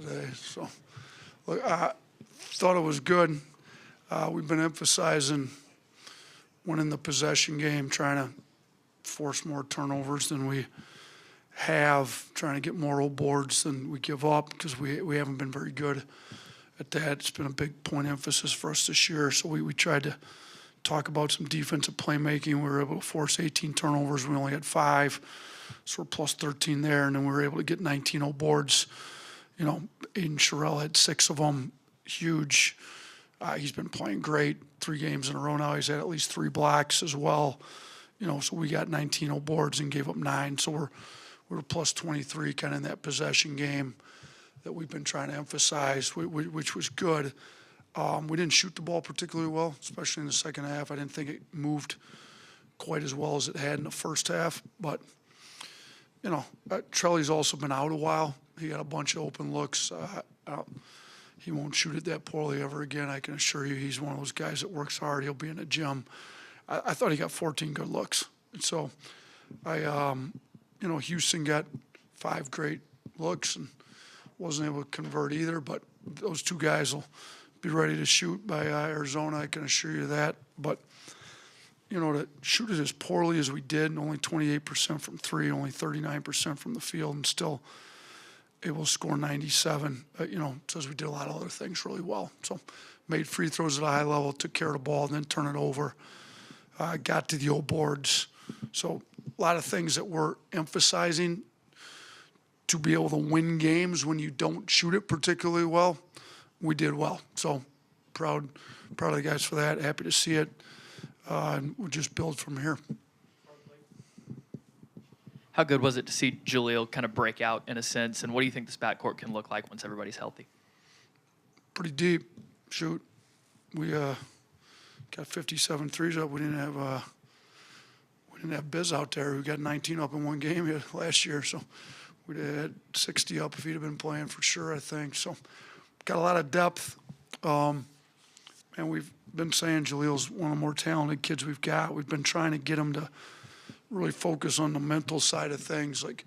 today. So, look, I thought it was good. We've been emphasizing winning the possession game, trying to force more turnovers than we have, trying to get more old boards than we give up because we haven't been very good at that. It's been a big point of emphasis for us this year. So we tried to talk about some defensive playmaking. We were able to force 18 turnovers. We only had 5, so we're plus 13 there. And then we were able to get 19 old boards. You know, Aiden Sherrill had 6 of them. Huge. He's been playing great 3 games in a row now. He's had at least 3 blocks as well. You know, so we got 19 old boards and gave up 9. So we were plus 23 kind of in that possession game that we've been trying to emphasize, which was good. We didn't shoot the ball particularly well, especially in the second half. I didn't think it moved quite as well as it had in the first half. But, you know, Trelly's also been out a while. He got a bunch of open looks. He won't shoot it that poorly ever again. I can assure you he's one of those guys that works hard. He'll be in the gym. I thought he got 14 good looks. And so you know, Houston got 5 great looks and wasn't able to convert either. But those 2 guys will be ready to shoot by Arizona, I can assure you that. But, you know, to shoot it as poorly as we did, only 28% from 3, only 39% from the field, and still able to score 97, you know, says we did a lot of other things really well. So made free throws at a high level, took care of the ball, and then turn it over. Got to the old boards. So a lot of things that we're emphasizing to be able to win games when you don't shoot it particularly well. We did well. So proud of the guys for that. Happy to see it. And we'll just build from here. How good was it to see Jaleel kind of break out in a sense? And what do you think this backcourt can look like once everybody's healthy? Pretty deep. Shoot. We got 57 threes up. We didn't have Biz out there who got 19 up in one game last year. So we'd have had 60 up if he'd have been playing for sure, I think. So got a lot of depth. And we've been saying Jaleel's one of the more talented kids we've got. We've been trying to get him to really focus on the mental side of things, like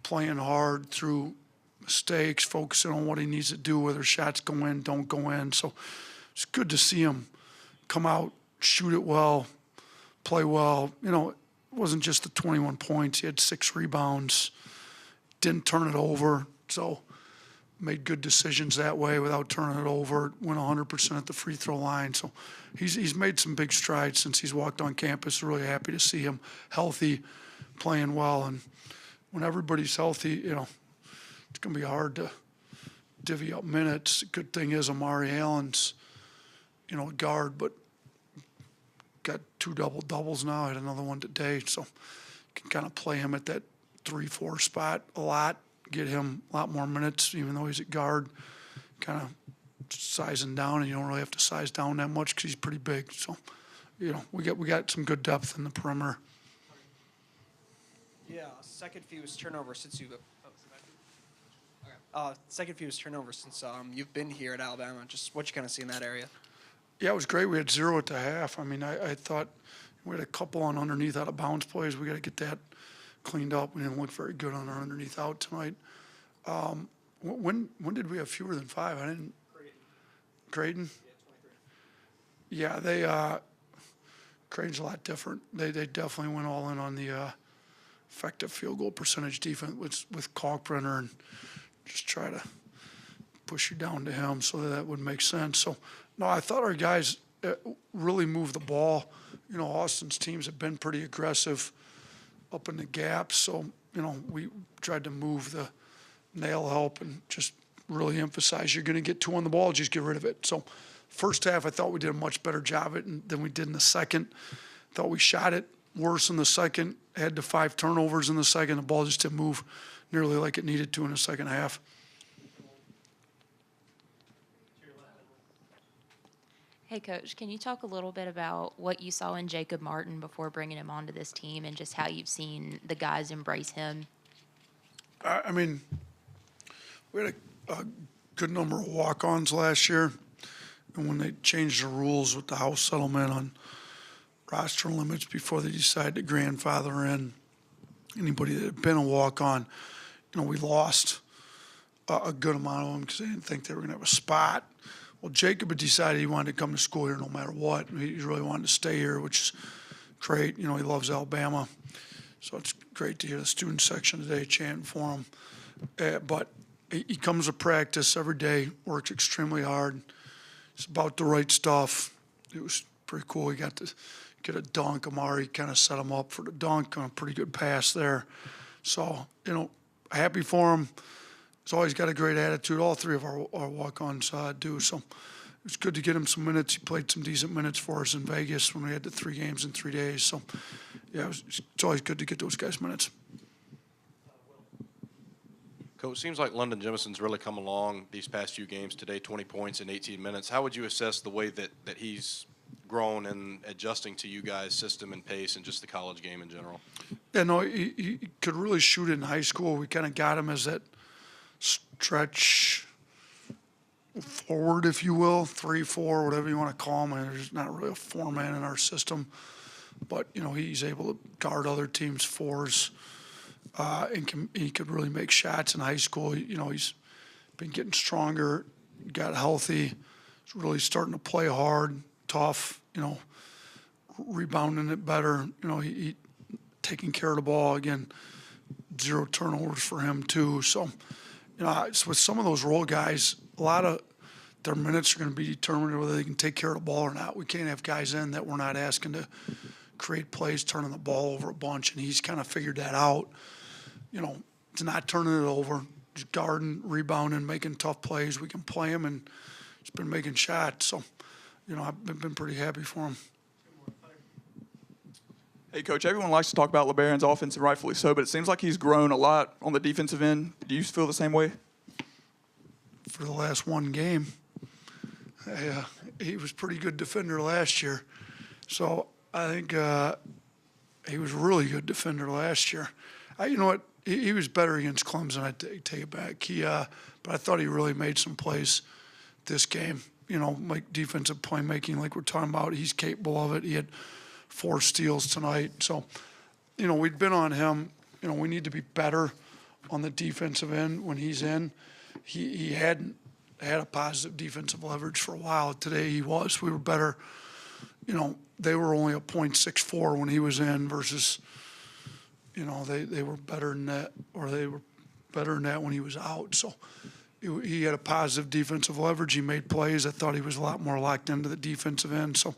playing hard through mistakes, focusing on what he needs to do, whether shots go in, don't go in. So it's good to see him come out, shoot it well, play well. You know, it wasn't just the 21 points. He had 6 rebounds, didn't turn it over. So made good decisions that way without turning it over, went 100% at the free throw line. So he's made some big strides since he's walked on campus. Really happy to see him healthy, playing well. And when everybody's healthy, you know, it's going to be hard to divvy up minutes. The good thing is Amari Allen's, you know, a guard, but got 2 double-doubles now. I had another one today. So can kind of play him at that 3-4 spot a lot. Get him a lot more minutes, even though he's at guard, kind of sizing down, and you don't really have to size down that much because he's pretty big. So, you know, we got some good depth in the perimeter. Yeah, second fewest turnovers since you've you've been here at Alabama. Just what you kind of see in that area. Yeah, it was great. We had 0 at the half. I mean, I thought we had a couple on underneath out of bounds plays. We got to get that cleaned up. We didn't look very good on our underneath out tonight. When did we have fewer than 5? I didn't. Creighton? Yeah, Creighton's a lot different. They definitely went all in on the effective field goal percentage defense with Kalkbrenner and just try to push you down to him so that would make sense. So, no, I thought our guys really moved the ball. You know, Austin's teams have been pretty aggressive up in the gaps. So, you know, we tried to move the nail help and just really emphasize you're going to get 2 on the ball, just get rid of it. So first half, I thought we did a much better job of it than we did in the second. Thought we shot it worse in the second, had the 5 turnovers in the second. The ball just didn't move nearly like it needed to in the second half. Hey, Coach, can you talk a little bit about what you saw in Jacob Martin before bringing him onto this team and just how you've seen the guys embrace him? I mean, we had a good number of walk-ons last year. And when they changed the rules with the House settlement on roster limits before they decided to grandfather in anybody that had been a walk-on, you know, we lost a good amount of them because they didn't think they were going to have a spot. Well, Jacob had decided he wanted to come to school here no matter what. He really wanted to stay here, which is great. You know, he loves Alabama. So it's great to hear the student section today chanting for him. But he comes to practice every day, works extremely hard. It's about the right stuff. It was pretty cool. He got to get a dunk. Amari kind of set him up for the dunk on a pretty good pass there. So, you know, happy for him. He's always got a great attitude. All three of our walk-ons do. So it's good to get him some minutes. He played some decent minutes for us in Vegas when we had the 3 games in 3 days. So, yeah, it's always good to get those guys minutes. Coach, it seems like London Jemison's really come along these past few games today, 20 points in 18 minutes. How would you assess the way that he's grown and adjusting to you guys' system and pace and just the college game in general? Yeah, no, he could really shoot in high school. We kind of got him as that stretch forward, if you will, 3-4, whatever you want to call him. I mean, there's not really a 4-man in our system. But, you know, he's able to guard other teams' 4s. And he could really make shots in high school. You know, he's been getting stronger, got healthy. He's really starting to play hard, tough, you know, rebounding it better. You know, he taking care of the ball. Again, 0 turnovers for him, too. So, you know, it's with some of those role guys, a lot of their minutes are going to be determined whether they can take care of the ball or not. We can't have guys in that we're not asking to create plays, turning the ball over a bunch, and he's kind of figured that out. You know, it's not turning it over, just guarding, rebounding, making tough plays. We can play him, and he's been making shots. So, you know, I've been pretty happy for him. Hey, Coach, everyone likes to talk about LeBaron's offense, and rightfully so, but it seems like he's grown a lot on the defensive end. Do you feel the same way? For the last 1 game, he was a pretty good defender last year. So I think he was a really good defender last year. You know what? He was better against Clemson. I take it back. But I thought he really made some plays this game. You know, like defensive playmaking, like we're talking about. He's capable of it. He had 4 steals tonight. So, you know, we'd been on him. You know, we need to be better on the defensive end when he's in. He hadn't had a positive defensive leverage for a while. Today he was. We were better. You know, they were only a .64 when he was in versus, you know, they were better than that, or they were better than that when he was out. So he had a positive defensive leverage. He made plays. I thought he was a lot more locked into the defensive end. So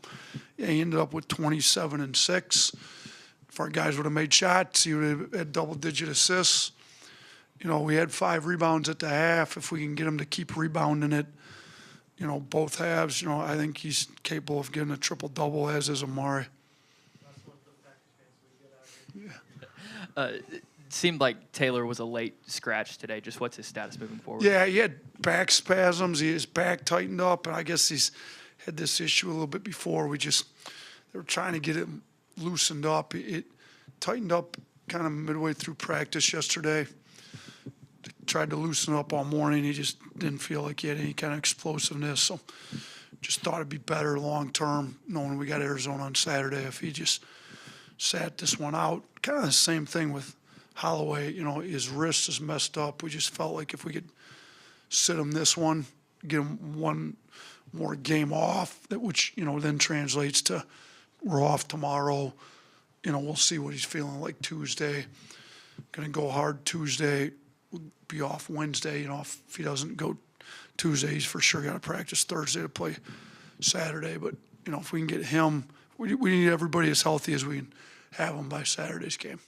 yeah, he ended up with 27 and 6. If our guys would have made shots, he would have had double-digit assists. You know, we had 5 rebounds at the half. If we can get him to keep rebounding it, you know, both halves, you know, I think he's capable of getting a triple-double, as is Amari. It seemed like Taylor was a late scratch today. Just what's his status moving forward? Yeah, he had back spasms. His back tightened up, and I guess he's had this issue a little bit before. They were trying to get it loosened up. It tightened up kind of midway through practice yesterday. They tried to loosen it up all morning. He just didn't feel like he had any kind of explosiveness. So just thought it'd be better long term, knowing we got Arizona on Saturday, if he just sat this one out. Kind of the same thing with Holloway. You know, his wrist is messed up. We just felt like if we could sit him this one, get him 1 more game off, which, you know, then translates to we're off tomorrow. You know, we'll see what he's feeling like Tuesday. Going to go hard Tuesday. We'll be off Wednesday. You know, if he doesn't go Tuesday, he's for sure got to practice Thursday to play Saturday. But, you know, if we can get him, we need everybody as healthy as we can have them by Saturday's game.